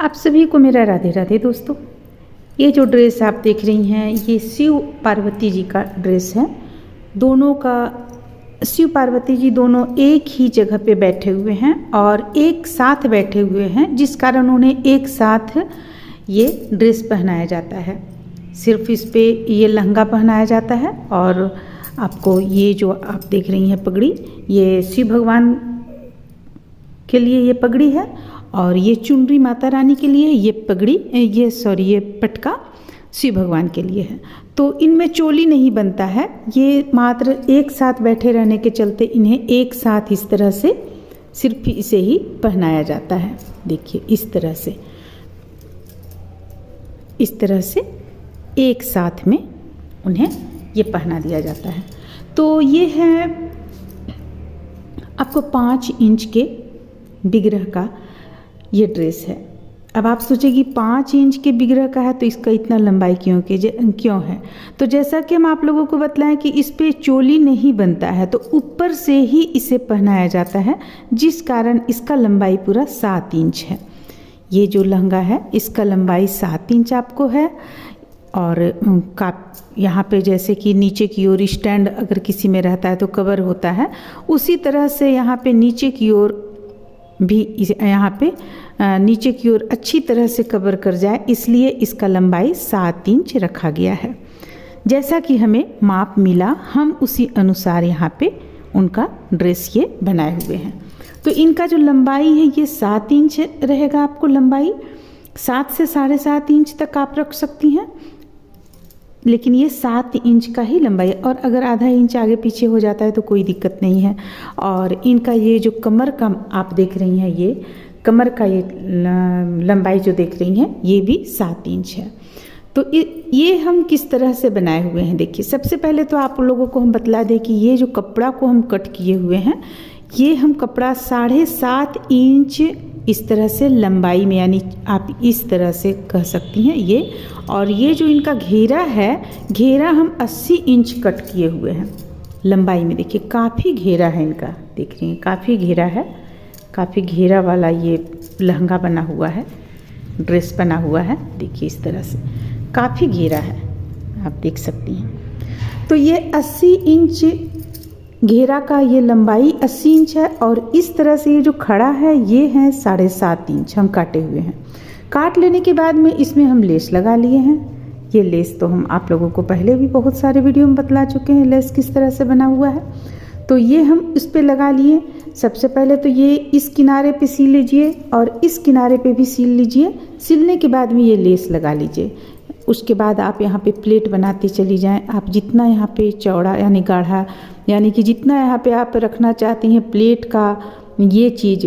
आप सभी को मेरा राधे राधे दोस्तों। ये जो ड्रेस आप देख रही हैं ये शिव पार्वती जी का ड्रेस है। दोनों का शिव पार्वती जी दोनों एक ही जगह पे बैठे हुए हैं और एक साथ बैठे हुए हैं, जिस कारण उन्हें एक साथ ये ड्रेस पहनाया जाता है। सिर्फ इस पे ये लहंगा पहनाया जाता है और आपको ये जो आप देख रही हैं पगड़ी, ये शिव भगवान के लिए ये पगड़ी है और ये चुनरी माता रानी के लिए, ये पगड़ी ये पटका शिव भगवान के लिए है। तो इनमें चोली नहीं बनता है, ये मात्र एक साथ बैठे रहने के चलते इन्हें एक साथ इस तरह से सिर्फ इसे ही पहनाया जाता है। देखिए इस तरह से एक साथ में उन्हें ये पहना दिया जाता है। तो ये है आपको 5 इंच के बिगरह का ये ड्रेस है। अब आप सोचेगी 5 इंच के बिगरह का है तो इसका इतना लंबाई क्यों है। तो जैसा कि हम आप लोगों को बतलाएं कि इस पे चोली नहीं बनता है, तो ऊपर से ही इसे पहनाया जाता है, जिस कारण इसका लंबाई पूरा 7 इंच है। ये जो लहंगा है इसका लंबाई 7 इंच आपको है। और यहाँ पे जैसे कि नीचे की ओर स्टैंड अगर किसी में रहता है तो कवर होता है, उसी तरह से यहाँ पे नीचे की ओर भी यहाँ पे नीचे की ओर अच्छी तरह से कवर कर जाए, इसलिए इसका लंबाई 7 इंच रखा गया है। जैसा कि हमें माप मिला हम उसी अनुसार यहाँ पे उनका ड्रेस ये बनाए हुए हैं। तो इनका जो लंबाई है ये 7 इंच रहेगा। आपको लंबाई 7 से 7.5 इंच तक आप रख सकती हैं, लेकिन ये 7 इंच का ही लंबाई है। और अगर आधा इंच आगे पीछे हो जाता है तो कोई दिक्कत नहीं है। और इनका ये जो कमर का आप देख रही हैं, ये कमर का ये लंबाई जो देख रही हैं ये भी 7 इंच है। तो ये हम किस तरह से बनाए हुए हैं, देखिए सबसे पहले तो आप लोगों को हम बतला दें कि ये जो कपड़ा को हम कट किए हुए हैं, ये हम कपड़ा 7.5 इंच इस तरह से लंबाई में, यानी आप इस तरह से कह सकती हैं ये। और ये जो इनका घेरा है, घेरा हम 80 इंच कट किए हुए हैं लंबाई में। देखिए काफ़ी घेरा है इनका, देख रही हैं काफ़ी घेरा है, काफ़ी घेरा वाला ये लहंगा बना हुआ है, ड्रेस बना हुआ है। देखिए इस तरह से काफ़ी घेरा है, आप देख सकती हैं। तो ये 80 इंच घेरा का ये लंबाई 80 इंच है और इस तरह से ये जो खड़ा है ये है 7.5 इंच हम काटे हुए हैं। काट लेने के बाद में इसमें हम लेस लगा लिए हैं। ये लेस तो हम आप लोगों को पहले भी बहुत सारे वीडियो में बतला चुके हैं लेस किस तरह से बना हुआ है। तो ये हम इस पे लगा लिए। सबसे पहले तो ये इस किनारे पे सिल लीजिए और इस किनारे पे भी सिल लीजिए। सिलने के बाद में ये लेस लगा लीजिए। उसके बाद आप यहाँ पे प्लेट बनाते चली जाएं। आप जितना यहाँ पे चौड़ा यानी गाढ़ा, यानी कि जितना यहाँ पे आप रखना चाहती हैं प्लेट का ये चीज़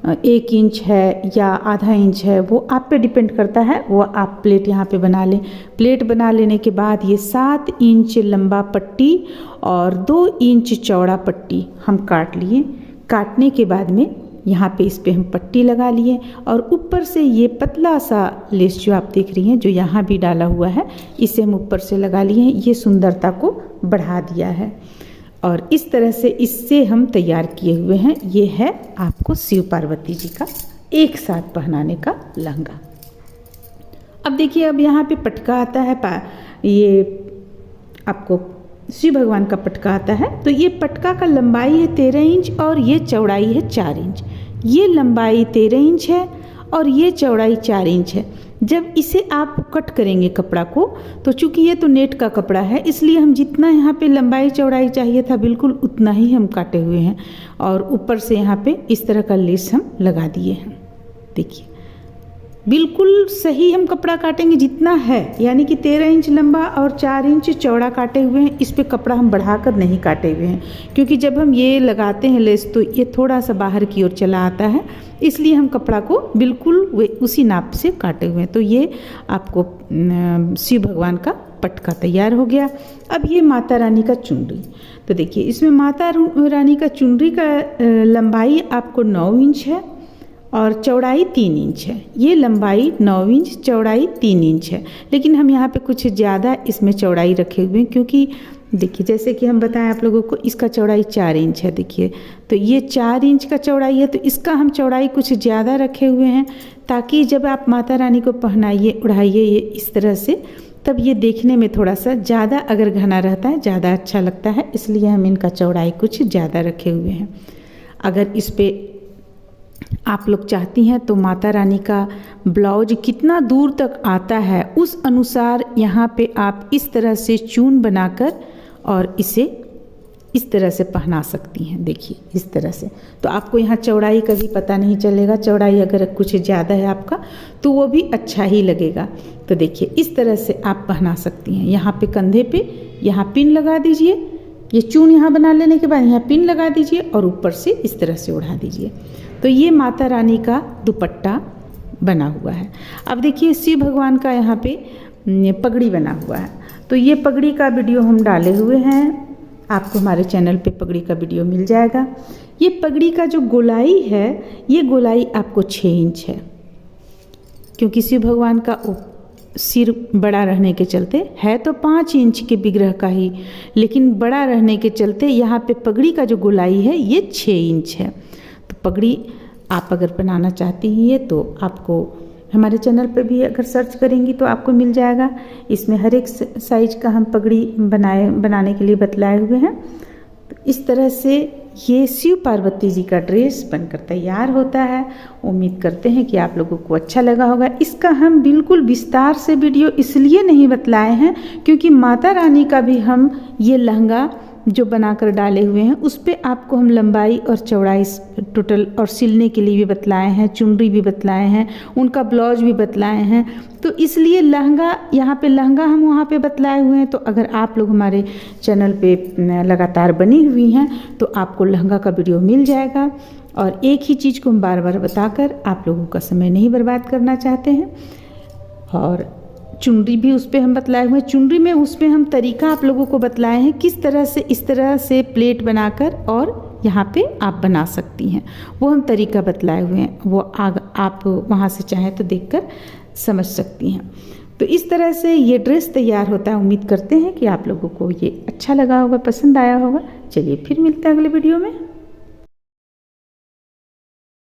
1 इंच है या आधा इंच है, वो आप पे डिपेंड करता है। वो आप प्लेट यहाँ पे बना लें। प्लेट बना लेने के बाद ये 7 इंच लंबा पट्टी और 2 इंच चौड़ा पट्टी हम काट लिए। काटने के बाद में यहाँ पे इस पे हम पट्टी लगा लिए और ऊपर से ये पतला सा लेस जो आप देख रही हैं, जो यहाँ भी डाला हुआ है, इसे हम ऊपर से लगा लिए हैं। ये सुंदरता को बढ़ा दिया है और इस तरह से इससे हम तैयार किए हुए हैं। ये है आपको शिव पार्वती जी का एक साथ पहनाने का लहंगा। अब देखिए अब यहाँ पे पटका आता है, ये आपको शिव भगवान का पटका आता है। तो ये पटका का लंबाई है 13 इंच और ये चौड़ाई है 4 इंच। ये लंबाई 13 इंच है और ये चौड़ाई 4 इंच है। जब इसे आप कट करेंगे कपड़ा को, तो चूंकि ये तो नेट का कपड़ा है, इसलिए हम जितना यहाँ पे लंबाई चौड़ाई चाहिए था बिल्कुल उतना ही हम काटे हुए हैं। और ऊपर से यहाँ पे इस तरह का लेस हम लगा दिए हैं। देखिए बिल्कुल सही हम कपड़ा काटेंगे जितना है, यानी कि 13 इंच लंबा और 4 इंच चौड़ा काटे हुए हैं। इस पे कपड़ा हम बढ़ाकर नहीं काटे हुए हैं, क्योंकि जब हम ये लगाते हैं लेस तो ये थोड़ा सा बाहर की ओर चला आता है, इसलिए हम कपड़ा को बिल्कुल उसी नाप से काटे हुए हैं। तो ये आपको शिव भगवान का पटका तैयार हो गया। अब ये माता रानी का चुनरी। तो देखिए इसमें माता रानी का चुनरी का लंबाई आपको 9 इंच है और चौड़ाई 3 इंच है। ये लंबाई 9 इंच, चौड़ाई 3 इंच है, लेकिन हम यहाँ पे कुछ ज़्यादा इसमें चौड़ाई रखे हुए हैं, क्योंकि देखिए जैसे कि हम बताएं आप लोगों को, इसका चौड़ाई 4 इंच है। देखिए तो ये 4 इंच का चौड़ाई है, तो इसका हम चौड़ाई कुछ ज़्यादा रखे हुए हैं ताकि जब आप माता रानी को पहनाइए उढ़ाइए ये इस तरह से, तब ये देखने में थोड़ा सा ज़्यादा अगर घना रहता है ज़्यादा अच्छा लगता है, इसलिए हम इनका चौड़ाई कुछ ज़्यादा रखे हुए हैं। अगर इस पे आप लोग चाहती हैं तो माता रानी का ब्लाउज कितना दूर तक आता है उस अनुसार यहाँ पे आप इस तरह से चून बनाकर और इसे इस तरह से पहना सकती हैं। देखिए इस तरह से, तो आपको यहाँ चौड़ाई का भी पता नहीं चलेगा। चौड़ाई अगर कुछ ज़्यादा है आपका तो वो भी अच्छा ही लगेगा। तो देखिए इस तरह से आप पहना सकती हैं। यहाँ पे कंधे पे यहाँ पिन लगा दीजिए, ये चून यहाँ बना लेने के बाद यहाँ पिन लगा दीजिए और ऊपर से इस तरह से उड़ा दीजिए। तो ये माता रानी का दुपट्टा बना हुआ है। अब देखिए शिव भगवान का यहाँ पे पगड़ी बना हुआ है। तो ये पगड़ी का वीडियो हम डाले हुए हैं, आपको हमारे चैनल पे पगड़ी का वीडियो मिल जाएगा। ये पगड़ी का जो गोलाई है, ये गोलाई आपको 6 इंच है, क्योंकि शिव भगवान का सिर बड़ा रहने के चलते, है तो 5 इंच के विग्रह का ही, लेकिन बड़ा रहने के चलते यहाँ पे पगड़ी का जो गोलाई है ये 6 इंच है। तो पगड़ी आप अगर बनाना चाहती हैं तो आपको हमारे चैनल पर भी अगर सर्च करेंगी तो आपको मिल जाएगा। इसमें हर एक साइज का हम पगड़ी बनाने के लिए बतलाए हुए हैं। तो इस तरह से ये शिव पार्वती जी का ड्रेस बनकर तैयार होता है। उम्मीद करते हैं कि आप लोगों को अच्छा लगा होगा। इसका हम बिल्कुल विस्तार से वीडियो इसलिए नहीं बतलाए हैं क्योंकि माता रानी का भी हम ये लहंगा जो बनाकर डाले हुए हैं उस पे आपको हम लंबाई और चौड़ाई टोटल और सिलने के लिए भी बतलाए हैं, चुनरी भी बतलाए हैं, उनका ब्लाउज भी बतलाए हैं। तो इसलिए लहंगा, यहाँ पे लहंगा हम वहाँ पे बतलाए हुए हैं। तो अगर आप लोग हमारे चैनल पे लगातार बनी हुई हैं तो आपको लहंगा का वीडियो मिल जाएगा। और एक ही चीज़ को हम बार बार बताकर आप लोगों का समय नहीं बर्बाद करना चाहते हैं। और चुनरी भी उस पर हम बतलाए हुए हैं। चुनरी में उस पर हम तरीका आप लोगों को बतलाए हैं किस तरह से, इस तरह से प्लेट बनाकर और यहाँ पे आप बना सकती हैं, वो हम तरीका बतलाए हुए हैं। वो आप वहाँ से चाहें तो देखकर समझ सकती हैं। तो इस तरह से ये ड्रेस तैयार होता है। उम्मीद करते हैं कि आप लोगों को ये अच्छा लगा होगा, पसंद आया होगा। चलिए फिर मिलते हैं अगले वीडियो में।